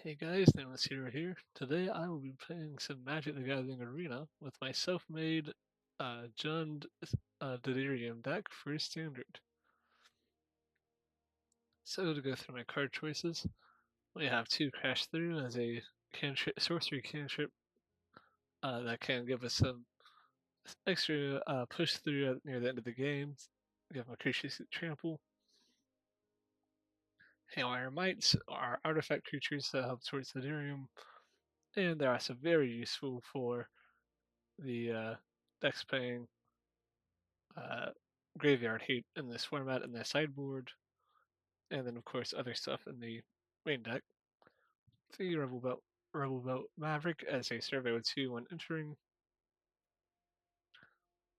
Hey guys, Nameless Hero here. Today I will be playing some Magic the Gathering Arena with my self-made Jund Delirium deck for Standard. So to go through my card choices, we have two Crash Through as a sorcery cantrip that can give us some extra push through near the end of the game. Give my creatures trample. Haywire Mites are artifact creatures that help towards Delirium, and they're also very useful for the dex playing uh, graveyard hate in this format in the sideboard, and then of course other stuff in the main deck. The Rebel Belt Maverick as a survey with 2 when entering.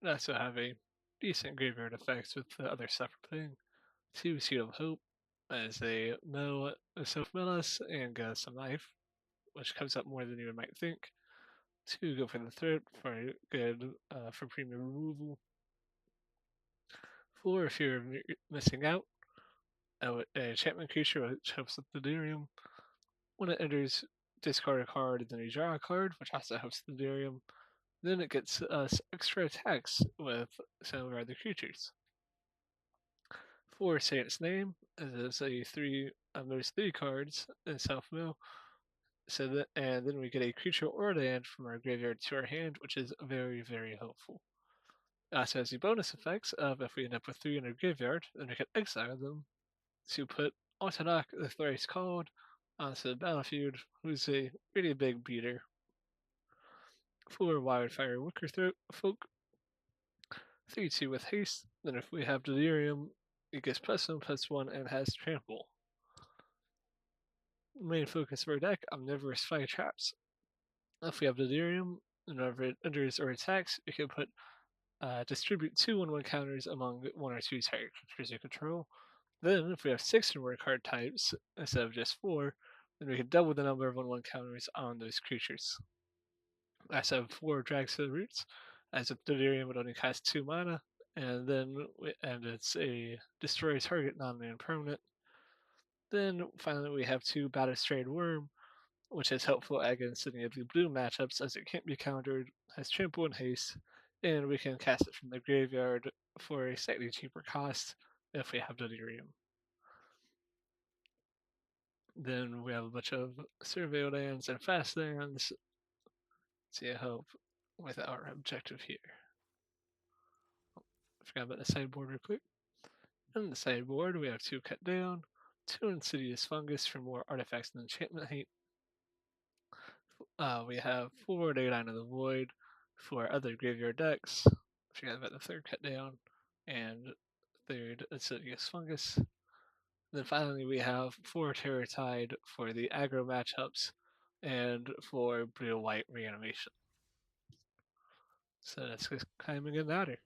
And also have a decent graveyard effects with the other stuff we're playing. 2 Seed of Hope as a mill self menace and some life, which comes up more than you might think. 2 go for the threat for good for premium removal. 4 if you're missing out. A enchantment creature which helps with Delirium. When it enters, discard a card, and then you draw a card, which also helps the Delirium. Then it gets us extra attacks with some of our other creatures. 4, say its name, is a 3 of those 3 cards in self mill. And then we get a creature or land from our graveyard to our hand, which is very, very helpful. It also has the bonus effects of if we end up with 3 in our graveyard, then we can exile them to put Autonoc the Thrice Called onto the battlefield, who's a really big beater. 4 Wildfire Wicker Throat Folk, 3/2 with haste. Then if we have Delirium, it gets +1/+1 and has trample. Main focus of our deck, Omnivorous Fire Traps. If we have Delirium, whenever it enters or attacks, we can put distribute 2 1/1 counters among 1 or 2 target creatures you control. Then, if we have 6 or more card types instead of just 4, then we can double the number of 1/1 counters on those creatures. I also have 4 Drags to the Roots, as with Delirium it only costs 2 mana, and it's a destroy target non-land permanent. Then finally we have 2 Balustrade Worm, which is helpful against any of the blue matchups as it can't be countered, has trample and haste, and we can cast it from the graveyard for a slightly cheaper cost if we have Delirium. Then we have a bunch of survey lands and fast lands to help with our objective here. Forgot about the sideboard real quick. On the sideboard, we have 2 Cut Down, 2 Insidious Fungus for more artifacts and enchantment hate. We have 4 Dayline of the Void for other graveyard decks. Forgot about the 3rd Cut Down and 3rd Insidious Fungus. And then finally, we have 4 Terror Tide for the aggro matchups and for blue-white reanimation. So that's just climbing in ladder.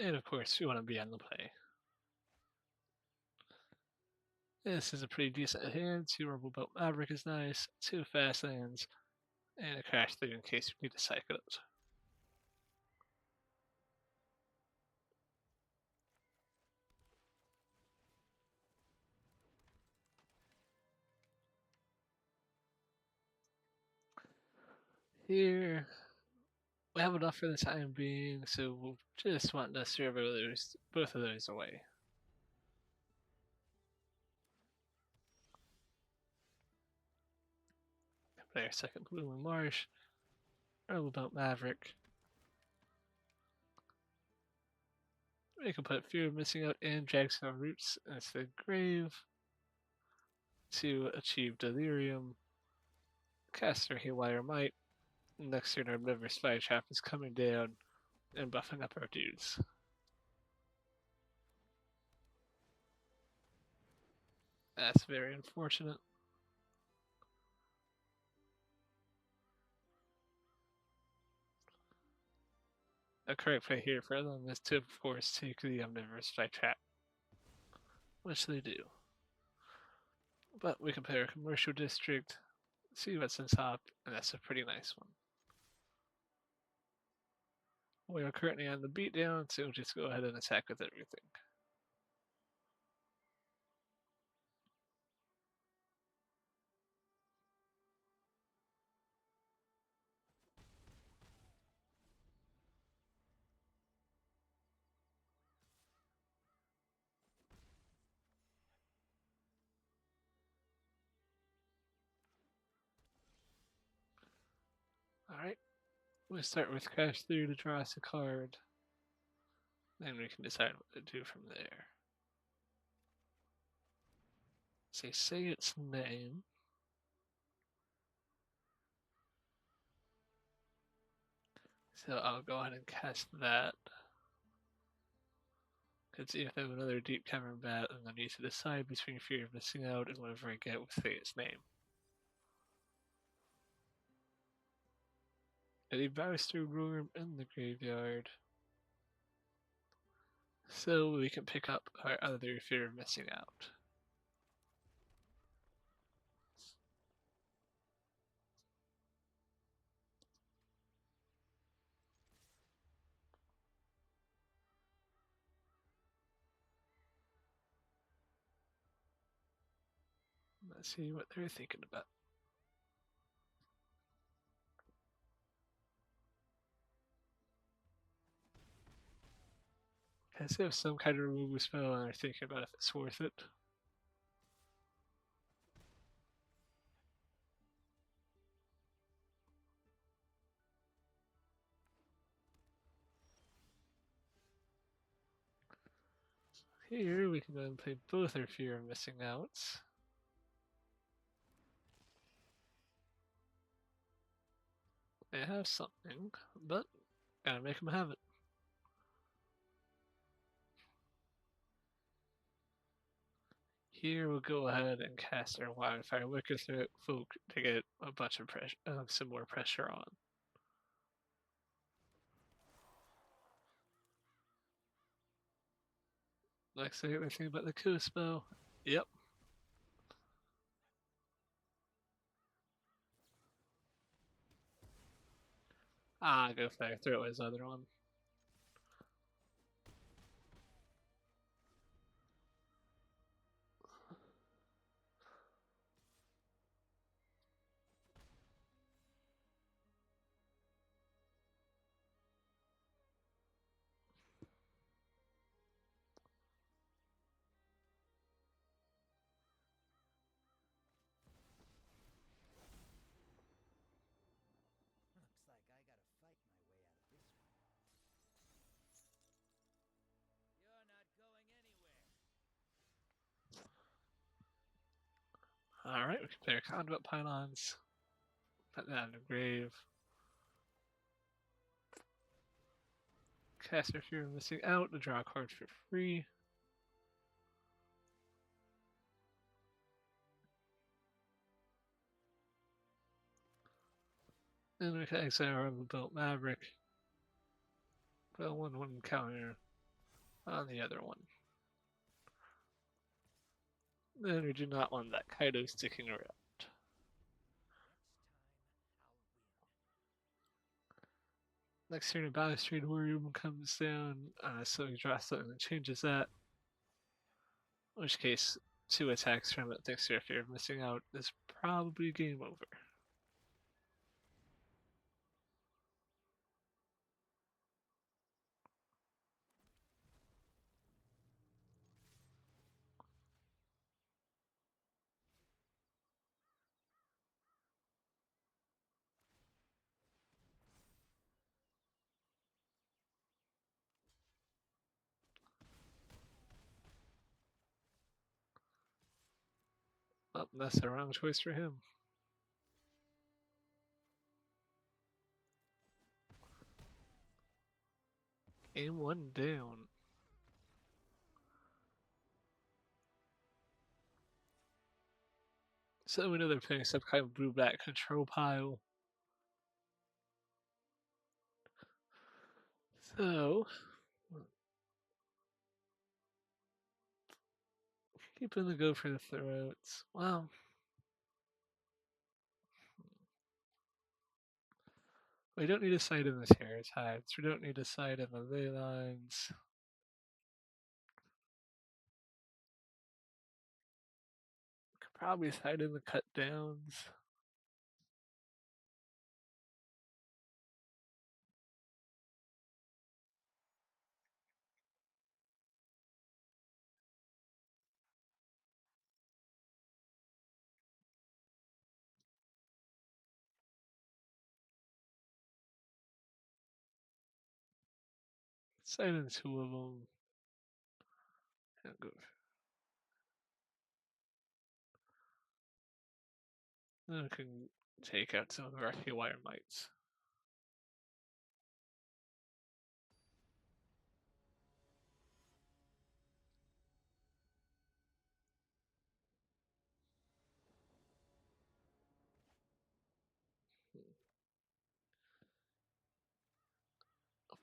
And of course, we want to be on the play. This is a pretty decent hand. 2 Rebel Belt Maverick is nice, 2 fast lands, and a Crash through in case we need to cycle it. Here, we have enough for the time being, so we'll just want to survey both of those away. Play our second Blooming Marsh, Rebel Belt Maverick. We can put Fear of Missing Out and Jackson Roots as the grave. to achieve Delirium, cast our Haywire Might. Next turn, our Never Spy Trap is coming down and buffing up our dudes. That's very unfortunate. A correct play here for them is to, of course, take the Never Spy Trap, which they do. But we can play our Commercial District, see what's on top, and that's a pretty nice one. We are currently on the beatdown, so we'll just go ahead and attack with everything. Alright, we'll start with Crash through to draw us a card. Then we can decide what to do from there. Say its name. So I'll go ahead and cast that. Because if I have another Deep Cavern Bat, I'm going to need to decide between Fear of Missing Out and whatever I get with Say Its Name. I leave Barrister Room in the graveyard. So we can pick up our other Fear of Missing Out. Let's see what they're thinking about. Because they have some kind of removal spell and are thinking about if it's worth it. Here we can go and play both our Fear of Missing Outs. They have something, but gotta make them have it. Here we'll go ahead and cast our Wildfire Wicker Folk to get a bunch of pressure, some more pressure on. Like say anything about the coup spell? Yep. Go for it. Throw his other one. Looks like I gotta fight my way out of this one. You're not going anywhere. Alright, we can play our Conduit Pylons. Put that in the grave. Cast our Fear of Missing Out to draw a card for free. Then we can exile our Built Maverick. Put a 1/1 counter on the other one. Then we do not want that Kaido sticking around. Next turn, a Balustrade Room comes down, so we draw something that changes that. In which case, 2 attacks from it thanks to our Fear of Missing Out is probably game over. Oh, that's the wrong choice for him. Game one down. So we know they're playing some kind of blue-black control pile. So, keeping the go for the throats. Well, we don't need a side in the stereotypes. We don't need a side in the ley lines. Could probably side in the cut downs. Side in two of them. And go. Then we can take out some of our haywire mites.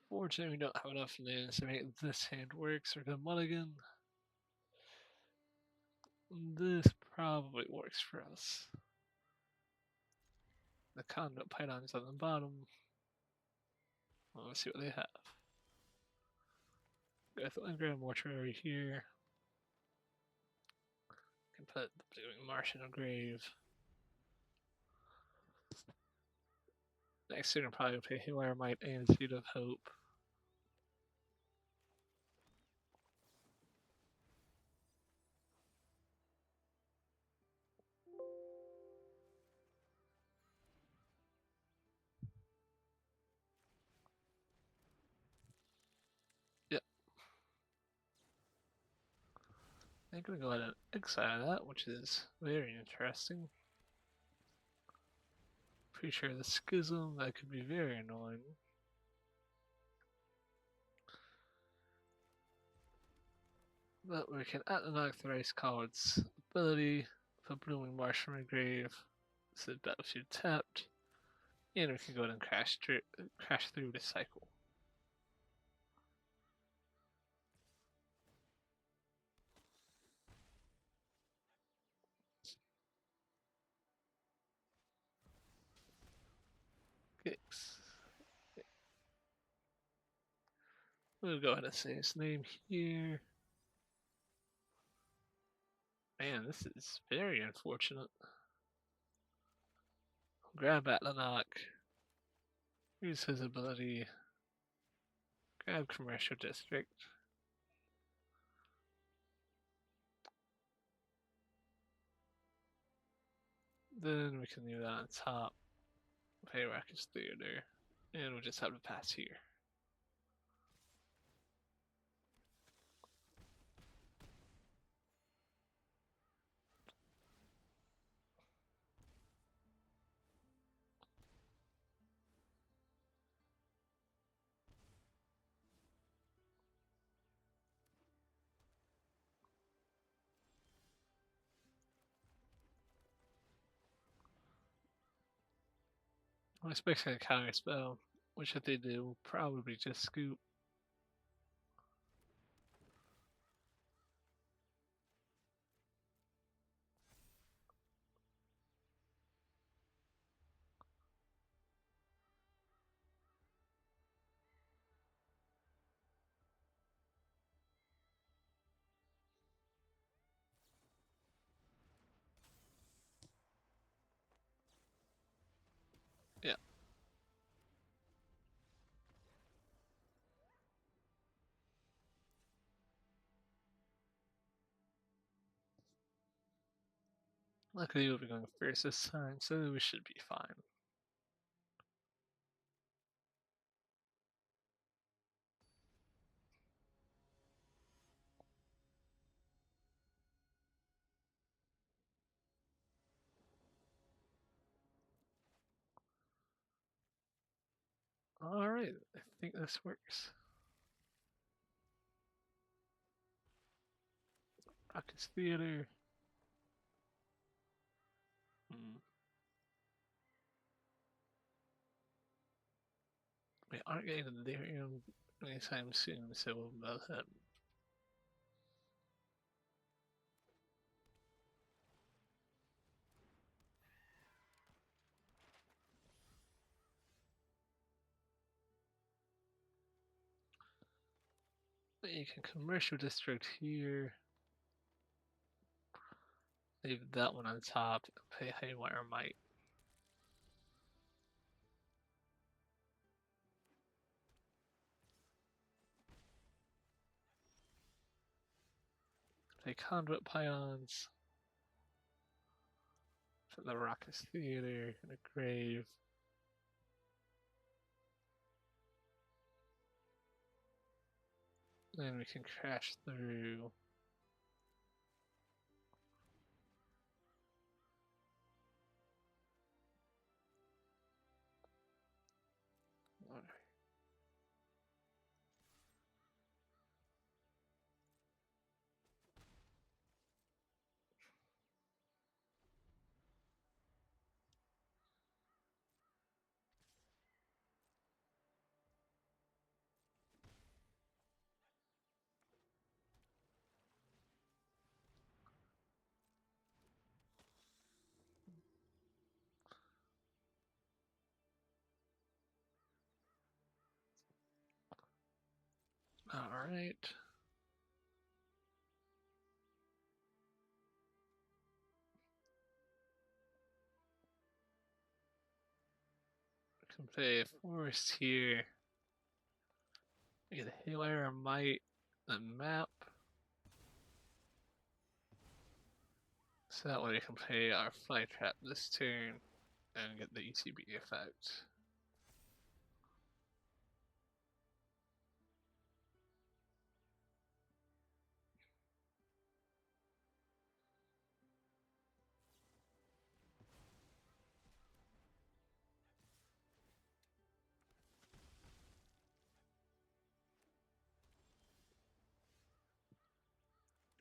Unfortunately, we don't have enough lands to make this hand work, so we're gonna mulligan. This probably works for us. The conduit python's on the bottom. Well, let's see what they have. Got the Engram Mortuary here. Can put the Blooming Marsh in a grave. Next turn, probably play Haywire Might and Seed of Hope. Yep. I'm gonna go ahead and exile that, which is very interesting. Pretty sure the Schism, that could be very annoying. But we can knock the Rice Card's ability, put Blooming Marsh from a grave, so battlefield tapped, and we can go ahead and crash through the cycle. Kicks. We'll go ahead and say his name here. Man, this is very unfortunate. Grab Atlanok. Use his ability. Grab Commercial District. Then we can leave that on top. Pay Rackets Theater. And we'll just have to pass here. I'm expecting a counter spell, which if they do, will probably just scoop. Yeah. Luckily we'll be going first this time, so we should be fine. Alright, I think this works. Rockets Theater. Hmm. We aren't getting the Delirium anytime soon, so we'll melt him. You can commercial district here. Leave that one on top and pay Haywire Might. Play Conduit Pylons. Put the Raucous Theater in a grave. Then we can crash through. Alright. We can play a Forest here. We get a Haywire Might, the map. So that way we can play our Flytrap this turn and get the ETB effect.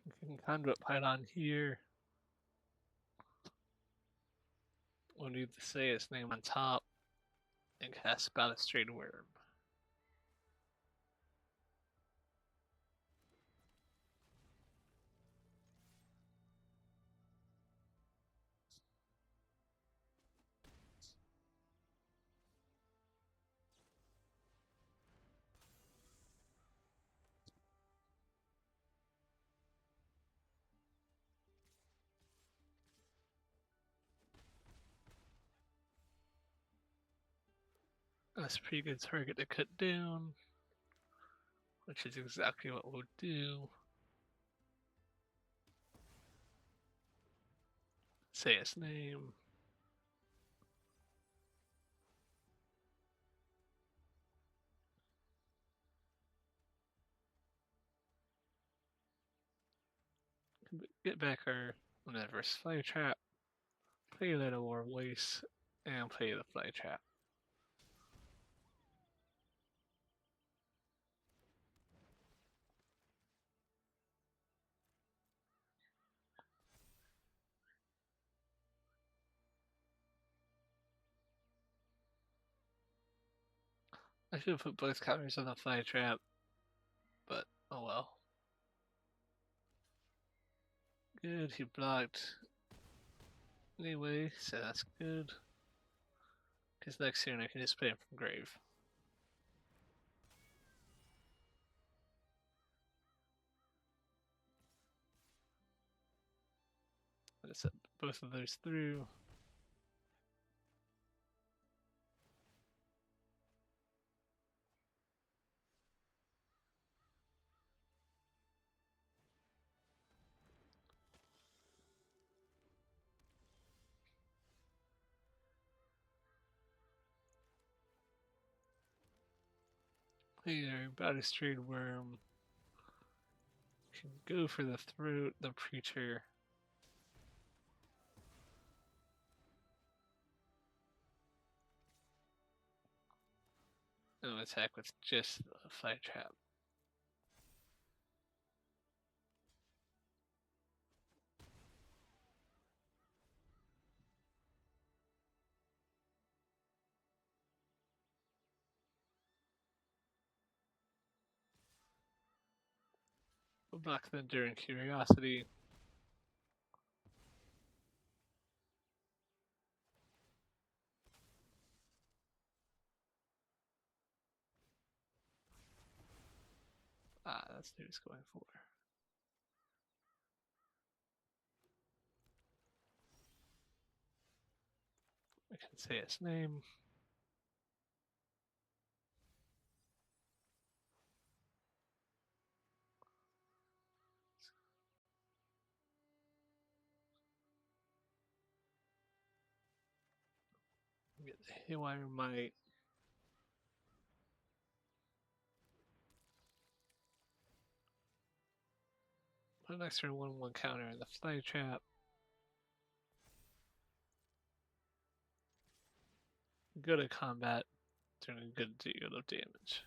We can Conduit Pylon here. We'll need to say its name on top and cast Balustrade Worm. That's a pretty good target to cut down, which is exactly what we'll do. Say its name. Get back our Universe Flytrap, play Little War Waste, and play the Flytrap. I should have put both counters on the Flytrap, but oh well. Good, he blocked anyway, so that's good. Because next turn I can just play him from grave. Let's set both of those through. Here, Balustrade Worm. Can go for the throat, the Preacher. attack with just the fire trap. We'll block the Enduring Curiosity. Ah, that's what he was going for. I can say his name. Get the Haywire Might. Put an extra 1/1 counter in the fly trap. Good at combat, doing a good deal of damage.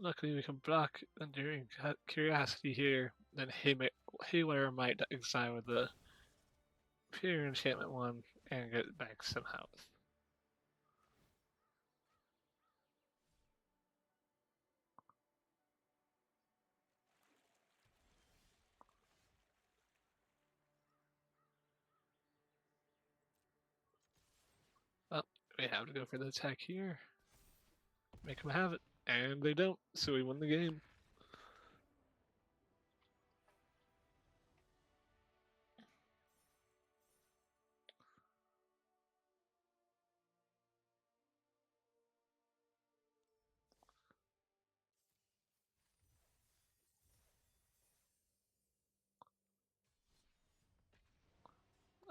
Luckily, we can block Enduring Curiosity here. Then Haywire might exile with the Pure Enchantment one and get back somehow. Well, we have to go for the attack here. Make them have it. And they don't, so we win the game.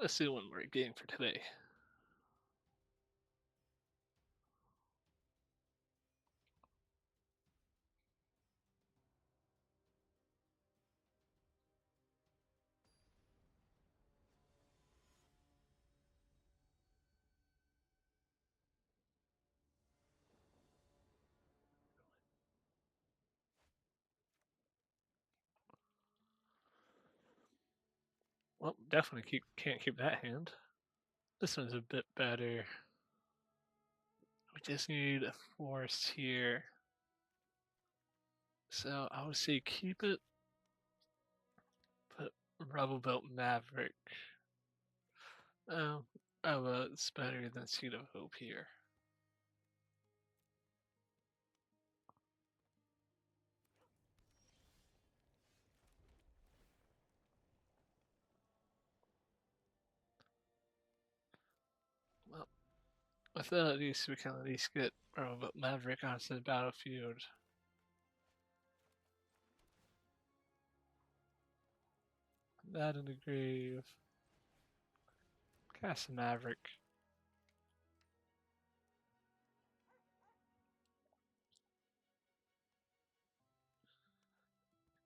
Let's see one more game for today. Well, definitely can't keep that hand. This one's a bit better. We just need a forest here. So I would say keep it, but Rebel Belt Maverick. Oh, it's better than Seed of Hope here. Well, with that, at least we can at least get Rebel Belt Maverick onto the battlefield. That in the grave. Cast a Maverick.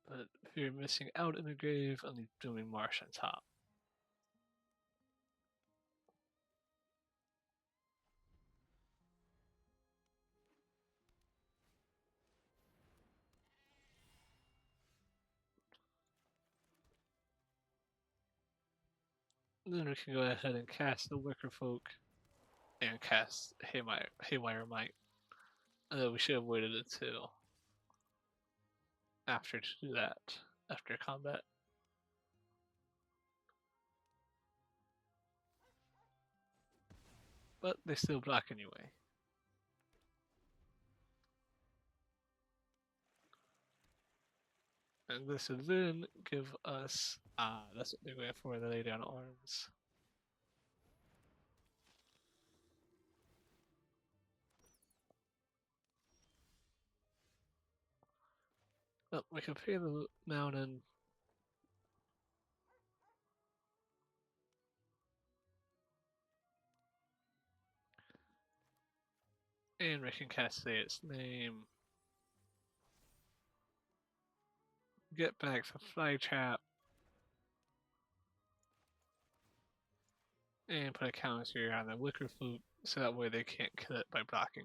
But if you're missing out in the grave, only doing Marsh on top. Then we can go ahead and cast the Wicker Folk and cast Haywire Might. We should have waited until after to do that, after combat. But they still block anyway. And this would then give us, that's what they're going for, the lay down arms. Oh, we can pay the mountain. And we can cast say its name. Get back to fly trap. And put a counter on the liquor flute so that way they can't kill it by blocking.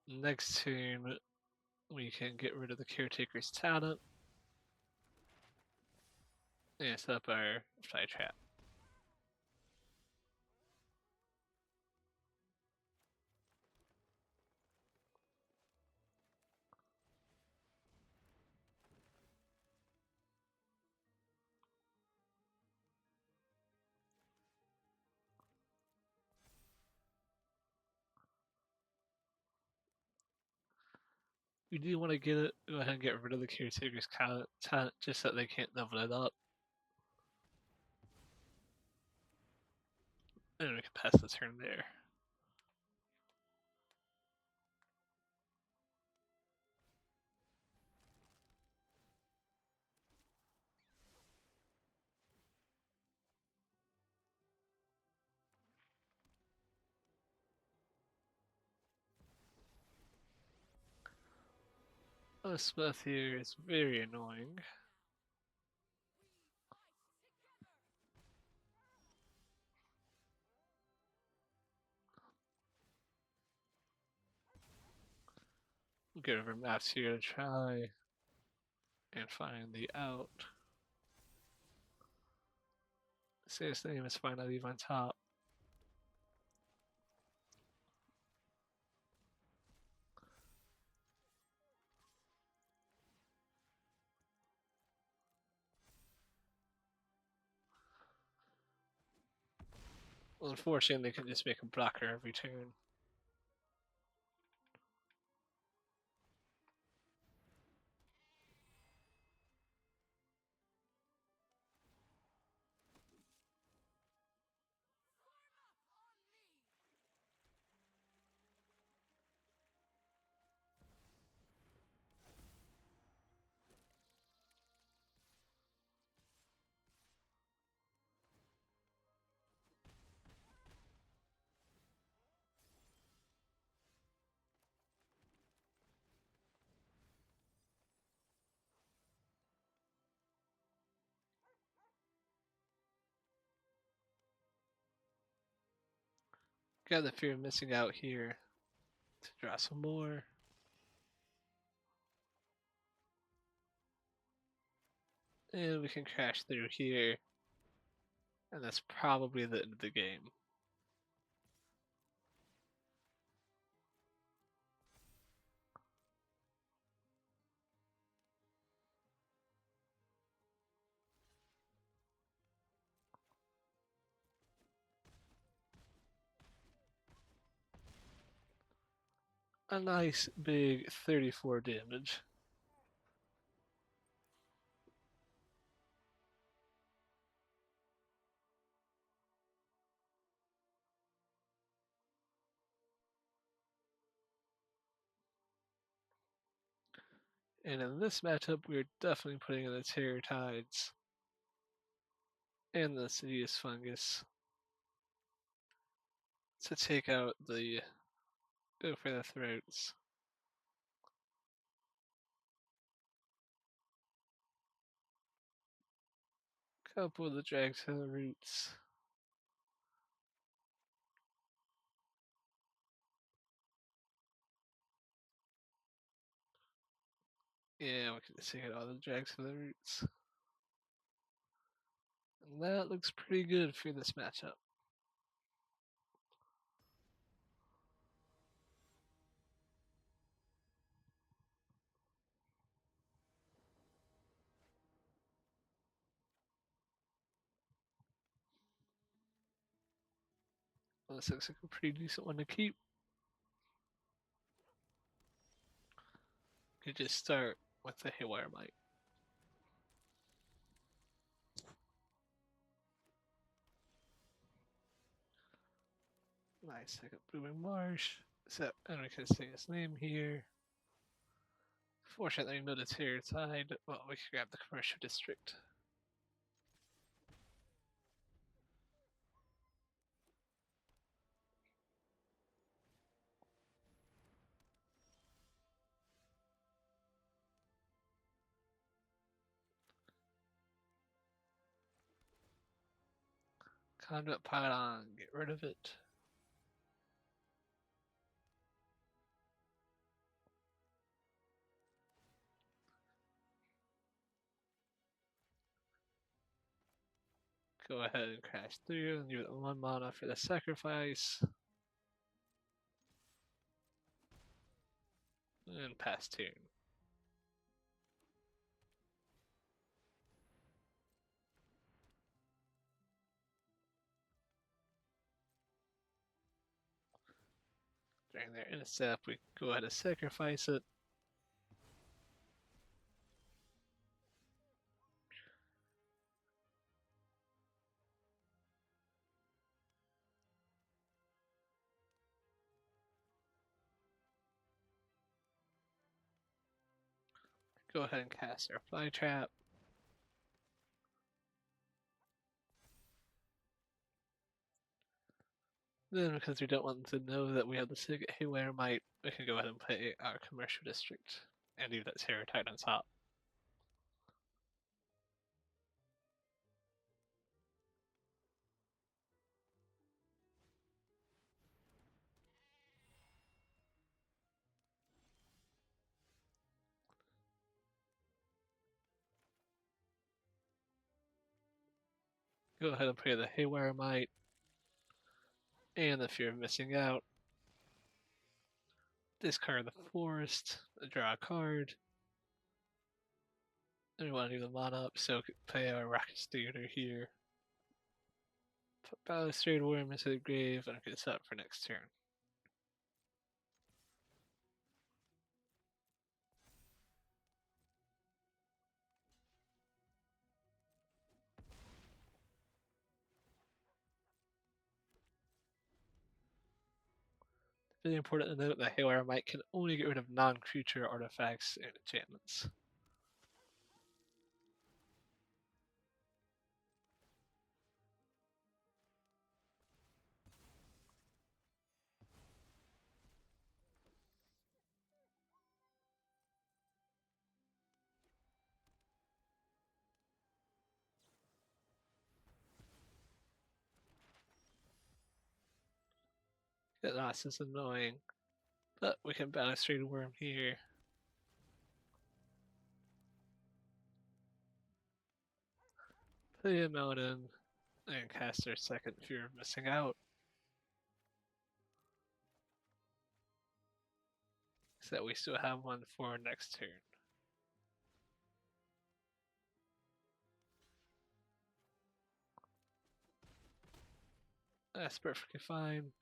Next turn, we can get rid of the caretaker's talent and set up our fly trap. We do want to go ahead and get rid of the caretaker's talent just so that they can't level it up. And we can pass the turn there. Oh, Smith here is very annoying. We'll get over maps here to try and find the out. Say his name is fine, I leave on top. Well, unfortunately, they can just make a blocker every turn. Got the fear of missing out here to draw some more. And we can crash through here. And that's probably the end of the game. A nice big 34 damage. And in this matchup, we're definitely putting in the Terror Tides and the Sidious Fungus to take out the go for the throats. Couple of the drags to the roots. Yeah, we can just take out all the drags to the roots. And that looks pretty good for this matchup. this looks like a pretty decent one to keep. Could just start with the Haywire Might. My second Blooming Marsh. So, and we can say his name here. Fortunately, no deteriorated side. Well, we can grab the commercial district. Conduit Pylon, get rid of it. Go ahead and crash through and give it 1 mana for the sacrifice. And pass turn. During their intercept, we go ahead and sacrifice it. Go ahead and cast our Fly Trap. Then, because we don't want them to know that we have the second Haywire Might, we can go ahead and play our commercial district and leave that Terror Tide on top. Go ahead and play the Haywire Might and the Fear of Missing Out. Discard the Forest, draw a card. And we want to leave the mana up, so play our Rocket Theater here. Put Balustrade Worm into the grave, and get this up for next turn. Really important to note that Haywire Might can only get rid of non-creature artifacts and enchantments. That loss is annoying, but we can Balustrade Worm here. Play a Mountain, and cast our second Fear of Missing Out. So that we still have one for next turn. That's perfectly fine.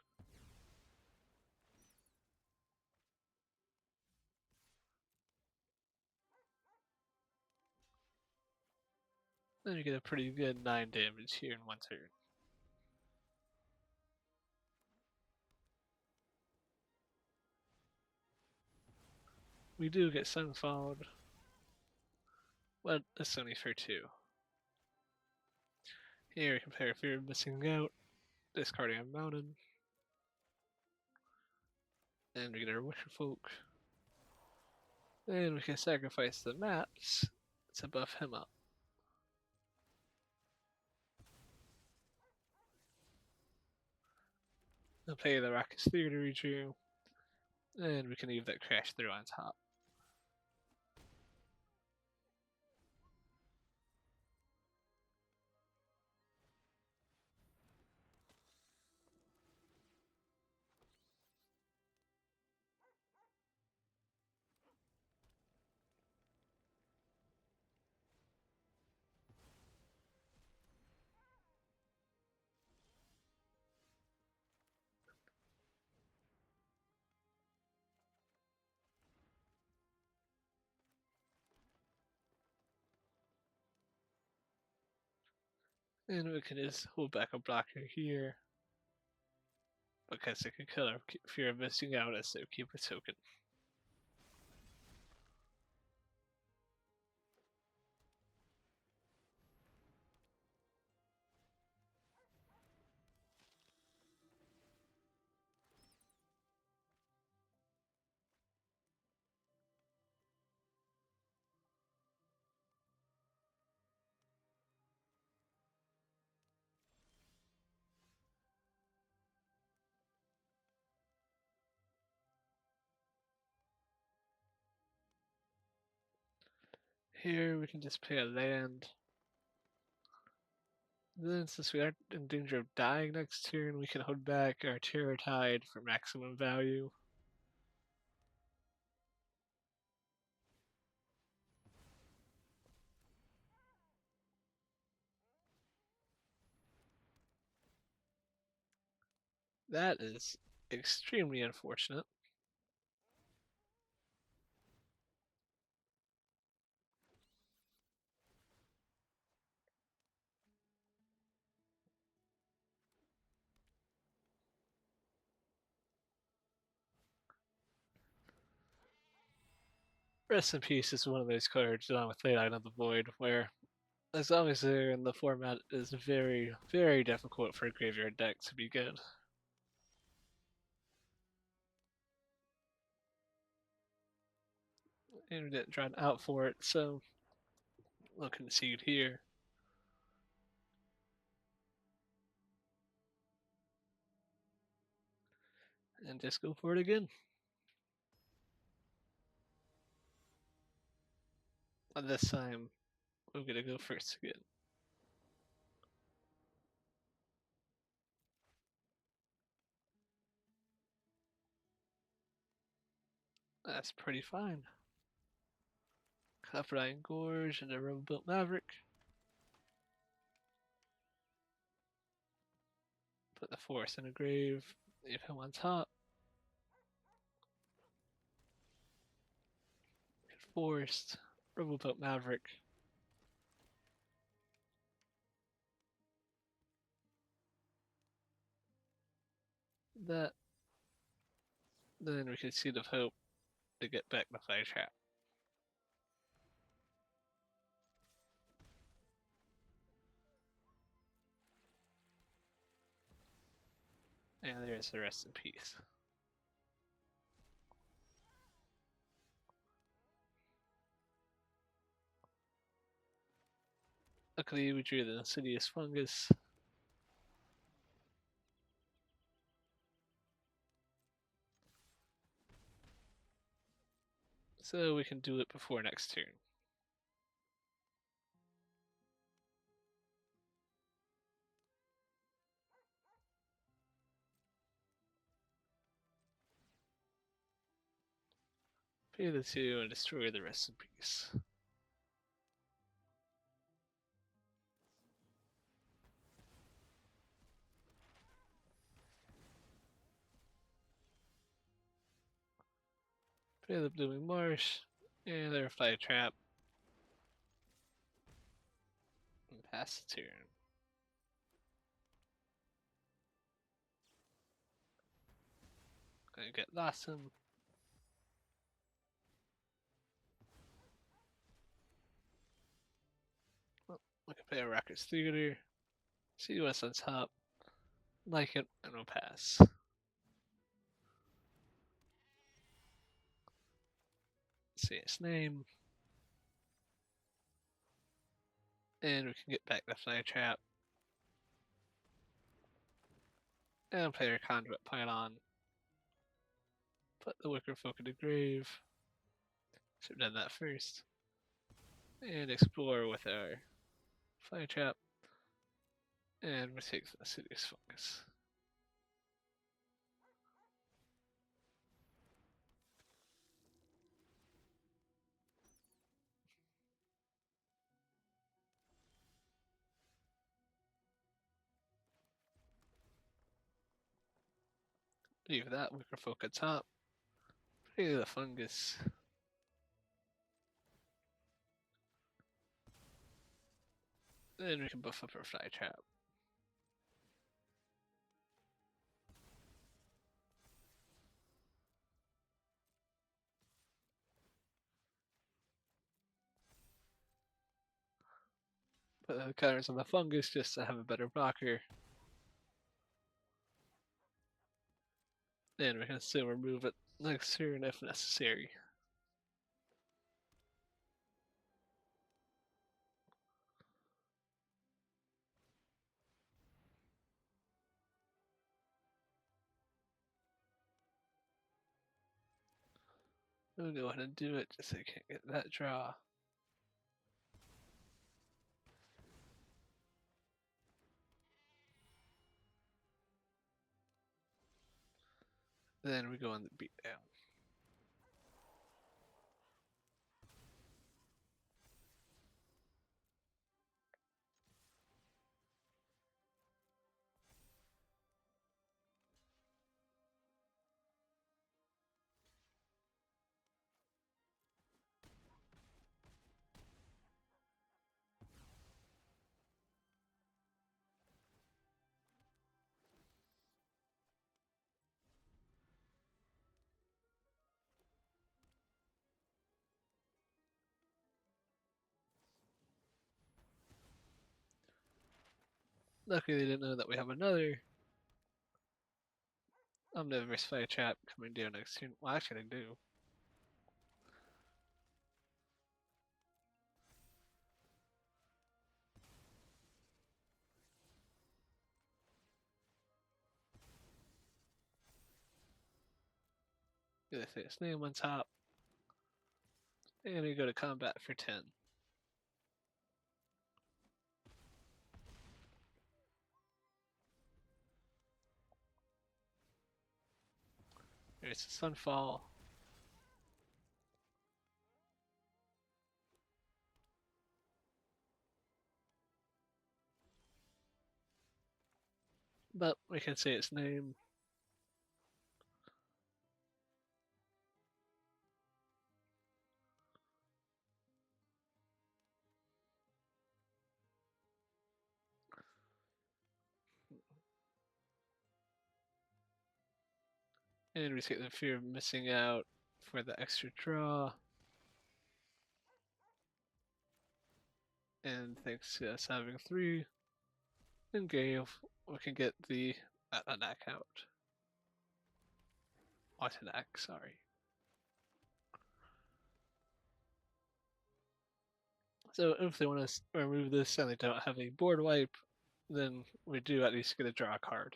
Then you get a pretty good 9 damage here in 1 turn. We do get Sunfalled, but it's only for 2. Here we can play our Fear of Missing Out, discarding a Mountain. And we get our Wicker Folk. And we can sacrifice the maps to buff him up. We'll play the Rockets Theater Redraw, and we can leave that Crash through on top. And we can just hold back a blocker here because it can kill our fear of missing out as their keeper token. Here we can just play a land. Then, since we aren't in danger of dying next turn, we can hold back our Terror Tide for maximum value. That is extremely unfortunate. Rest in Peace is one of those cards, along with Late Line of the Void, where as long as they're in the format, it is very, very difficult for a graveyard deck to be good. And we didn't draw out for it, so we'll concede here. And just go for it again. And this time, we're gonna go first again. That's pretty fine. Copperine Gorge and a Rubber-Built Maverick. Put the forest in a grave. Leave him on top. Forest. Rubber-Built Maverick. That. Then we can Seed of Hope to get back the Fire Trap. And there's the Rest in Peace. Luckily, we drew the Insidious Fungus. So we can do it before next turn. Pay the 2 and destroy the Rest in Peace. Pay the Blooming Marsh. And their Fire Trap. And pass the turn. Gonna get Blossom. Well, we can play a Rockets Theater. See what's on top. Like it, and we'll pass. See its name. And we can get back the Fire Trap. And play our Conduit Pylon. Put the Wicker Folk in the grave. Should have done that first. And explore with our Fire Trap. And we take the Insidious Fungus. Leave that Wicker Folk at top. Play the Fungus. Then we can buff up our fly trap. Put the counters on the fungus just to have a better blocker. And we can still remove it next turn if necessary. We'll go ahead and do it just so I can't get that draw. Then we go on the beatdown. Luckily, they didn't know that we have another omnivorous fire trap coming down next turn. Well, actually, they do. They say its name on top, and we go to combat for 10. There's a Sunfall. But we can say its name. And we get the fear of missing out for the extra draw. And thanks to us having 3 in game, we can get the attack out. Attack, sorry. So if they want to remove this and they don't have a board wipe, then we do at least get a draw card.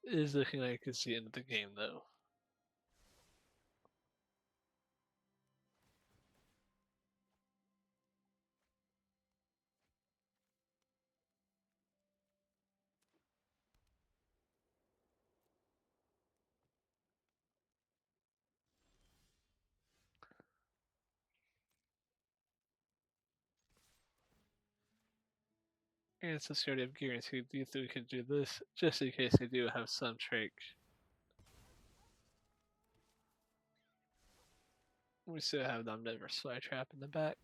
It is looking like it's the end of the game though. And since we already have guaranteed, do you think we can do this just in case they do have some trick? We still have them never fly trap in the back.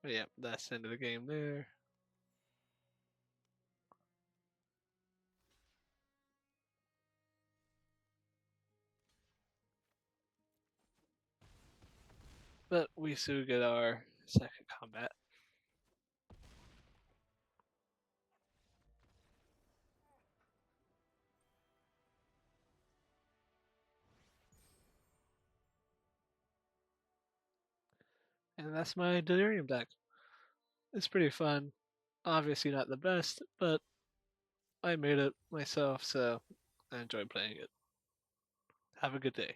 But yeah, that's the end of the game there. But we still get our second combat. And that's my Delirium deck. It's pretty fun. Obviously not the best, but I made it myself, so I enjoy playing it. Have a good day.